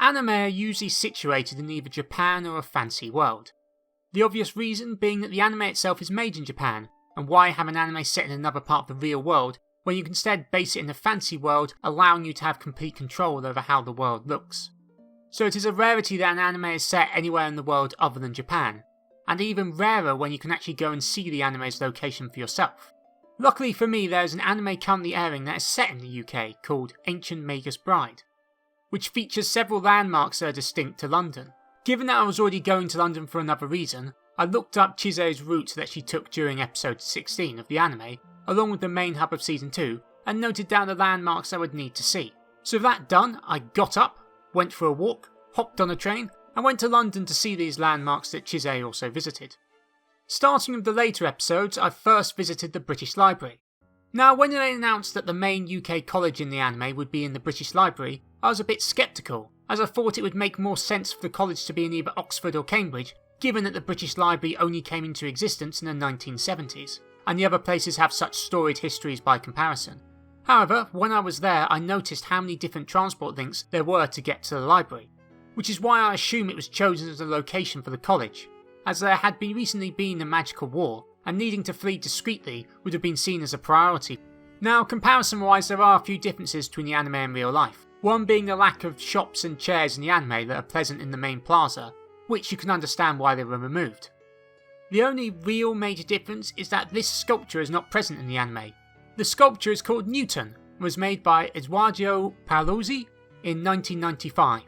Anime are usually situated in either Japan or a fancy world. The obvious reason being that the anime itself is made in Japan, and why have an anime set in another part of the real world when you can instead base it in a fancy world, allowing you to have complete control over how the world looks. So it is a rarity that an anime is set anywhere in the world other than Japan, and even rarer when you can actually go and see the anime's location for yourself. Luckily for me, there is an anime currently airing that is set in the UK called Ancient Magus Bride, which features several landmarks that are distinct to London. Given that I was already going to London for another reason, I looked up Chise's route that she took during episode 16 of the anime, along with the main hub of season 2, and noted down the landmarks I would need to see. So with that done, I got up, went for a walk, hopped on a train, and went to London to see these landmarks that Chise also visited. Starting with the later episodes, I first visited the British Library. Now, when they announced that the main UK college in the anime would be in the British Library, I was a bit sceptical, as I thought it would make more sense for the college to be in either Oxford or Cambridge, given that the British Library only came into existence in the 1970s, and the other places have such storied histories by comparison. However, when I was there, I noticed how many different transport links there were to get to the library, which is why I assume it was chosen as a location for the college, as there had recently been a magical war, and needing to flee discreetly would have been seen as a priority. Now, comparison-wise, there are a few differences between the anime and real life, one being the lack of shops and chairs in the anime that are present in the main plaza, which you can understand why they were removed. The only real major difference is that this sculpture is not present in the anime. The sculpture is called Newton and was made by Edoardo Paolozzi in 1995.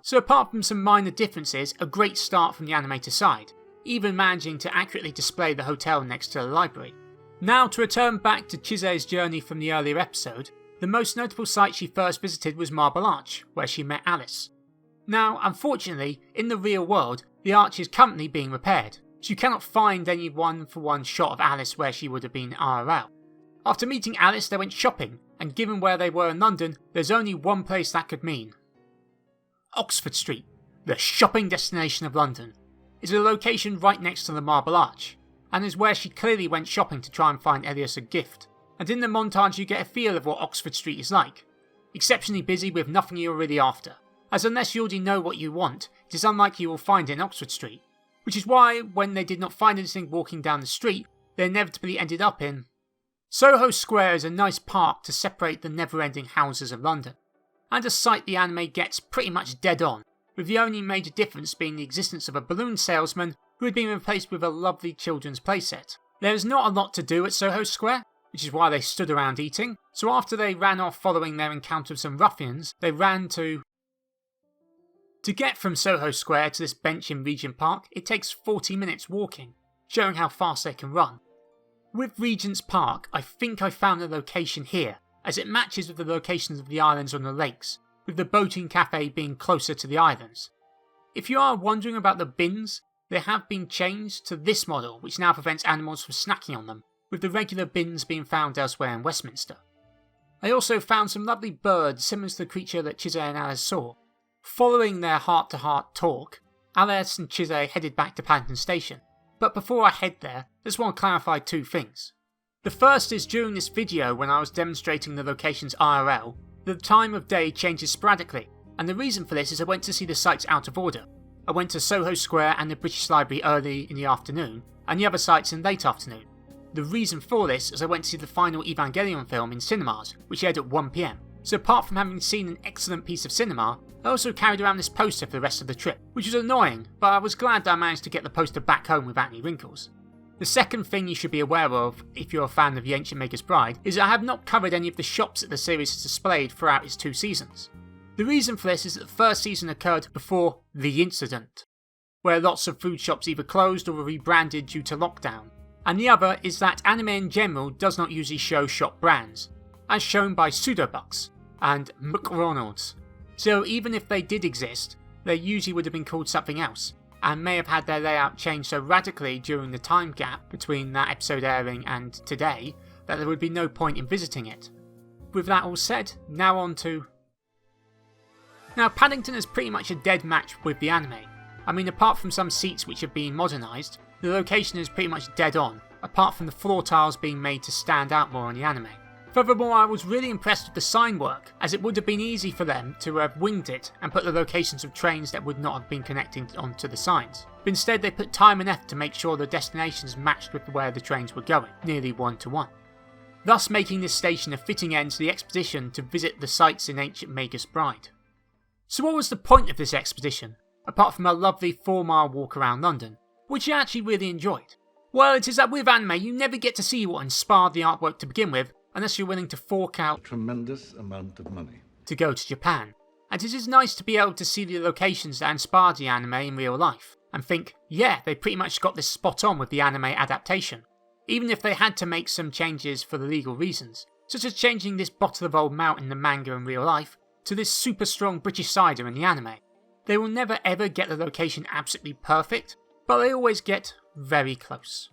So apart from some minor differences, a great start from the animator side, even managing to accurately display the hotel next to the library. Now to return back to Chise's journey from the earlier episode, the most notable site she first visited was Marble Arch, where she met Alice. Now, unfortunately, in the real world, the arch is currently being repaired, so you cannot find any one-for-one shot of Alice where she would have been IRL. After meeting Alice, they went shopping, and given where they were in London, there's only one place that could mean. Oxford Street, the shopping destination of London, is a location right next to the Marble Arch, and is where she clearly went shopping to try and find Eliott a gift. And in the montage you get a feel of what Oxford Street is like. Exceptionally busy with nothing you're really after, as unless you already know what you want, it is unlikely you will find it in Oxford Street. Which is why, when they did not find anything walking down the street, they inevitably ended up in Soho Square is a nice park to separate the never-ending houses of London, and a site the anime gets pretty much dead on, with the only major difference being the existence of a balloon salesman who had been replaced with a lovely children's playset. There is not a lot to do at Soho Square, which is why they stood around eating, so after they ran off following their encounter with some ruffians, they ran to get from Soho Square to this bench in Regent Park, it takes 40 minutes walking, showing how fast they can run. With Regent's Park, I think I found the location here, as it matches with the locations of the islands on the lakes, with the boating cafe being closer to the islands. If you are wondering about the bins, they have been changed to this model, which now prevents animals from snacking on them, with the regular bins being found elsewhere in Westminster. I also found some lovely birds similar to the creature that Chise and Alice saw. Following their heart-to-heart talk, Alice and Chise headed back to Paddington Station, but before I head there, I just want to clarify two things. The first is during this video when I was demonstrating the locations IRL, the time of day changes sporadically, and the reason for this is I went to see the sites out of order. I went to Soho Square and the British Library early in the afternoon, and the other sites in late afternoon. The reason for this is I went to see the final Evangelion film in cinemas, which aired at 1 PM. So apart from having seen an excellent piece of cinema, I also carried around this poster for the rest of the trip, which was annoying, but I was glad that I managed to get the poster back home without any wrinkles. The second thing you should be aware of, if you're a fan of the Ancient Magus Bride, is that I have not covered any of the shops that the series has displayed throughout its 2 seasons. The reason for this is that the first season occurred before the incident, where lots of food shops either closed or were rebranded due to lockdown, and the other is that anime in general does not usually show shop brands, as shown by Pseudobucks and McRonald's. So even if they did exist, they usually would have been called something else, and may have had their layout changed so radically during the time gap between that episode airing and today that there would be no point in visiting it. With that all said, now on to... Now Paddington is pretty much a dead match with the anime. I mean, apart from some seats which have been modernised, the location is pretty much dead on, apart from the floor tiles being made to stand out more in the anime. Furthermore, I was really impressed with the sign work, as it would have been easy for them to have winged it and put the locations of trains that would not have been connecting onto the signs. But instead they put time and effort to make sure the destinations matched with where the trains were going, nearly 1-to-1. Thus making this station a fitting end to the expedition to visit the sites in Ancient Magus Bride. So what was the point of this expedition, apart from a lovely 4-mile walk around London, which I actually really enjoyed? Well, it is that with anime you never get to see what inspired the artwork to begin with, unless you're willing to fork out a tremendous amount of money to go to Japan. And it is nice to be able to see the locations that inspired the anime in real life, and think, yeah, they pretty much got this spot on with the anime adaptation, even if they had to make some changes for the legal reasons, such as changing this bottle of old malt in the manga in real life to this super strong British cider in the anime. They will never ever get the location absolutely perfect, but they always get very close.